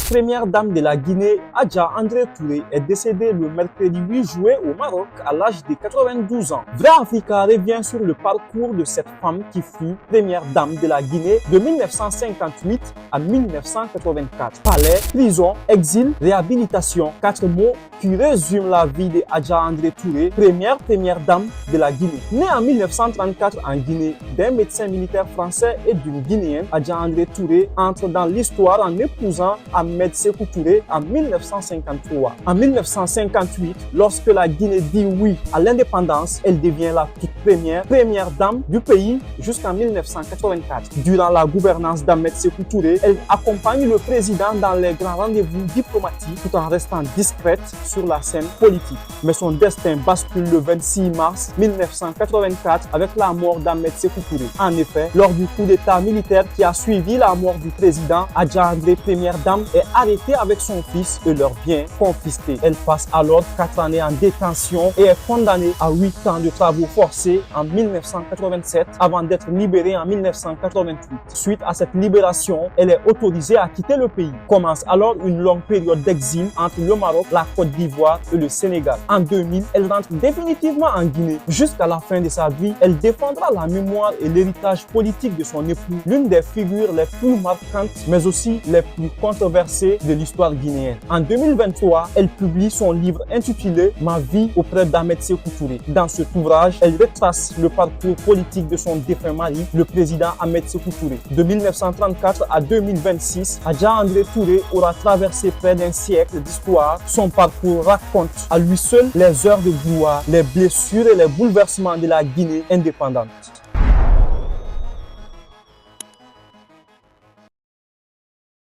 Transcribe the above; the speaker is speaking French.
première dame de la Guinée, Adja André Touré, est décédée le mercredi 8 juillet au Maroc à l'âge de 92 ans. Vrai Africa revient sur le parcours de cette femme qui fut première dame de la Guinée de 1958 à 1984. Palais, prison, exil, réhabilitation, 4 mots qui résument la vie de Adja André Touré, première dame de la Guinée. Née en 1934 en Guinée d'un médecin militaire français et d'une Guinéenne, Adja André Touré entre dans l'histoire en épousant Ahmed Sékou Touré en 1953. En 1958, lorsque la Guinée dit oui à l'indépendance, elle devient la toute première dame du pays jusqu'en 1984. Durant la gouvernance d'Ahmed Sékou Touré, elle accompagne le président dans les grands rendez-vous diplomatiques tout en restant discrète sur la scène politique. Mais son destin bascule le 26 mars 1984 avec la mort d'Ahmed Sékou Touré. En effet, lors du coup d'État militaire qui a suivi la mort du président, Adja André, première dame, est arrêtée avec son fils et leurs biens confisqués. Elle passe alors 4 années en détention et est condamnée à 8 ans de travaux forcés en 1987 avant d'être libérée en 1988. Suite à cette libération, elle est autorisée à quitter le pays. Commence alors une longue période d'exil entre le Maroc, la Côte d'Ivoire et le Sénégal. En 2000, elle rentre définitivement en Guinée. Jusqu'à la fin de sa vie, elle défendra la mémoire et l'héritage politique de son époux, l'une des figures les plus marquantes mais aussi les plus controversées de l'histoire guinéenne. En 2023, elle publie son livre intitulé « Ma vie auprès d'Ahmed Sékou Touré ». Dans cet ouvrage, elle retrace le parcours politique de son défunt mari, le président Ahmed Sékou Touré. De 1934 à 2026, Adja André Touré aura traversé près d'un siècle d'histoire. Son parcours raconte à lui seul les heures de gloire, les blessures et les bouleversements de la Guinée indépendante.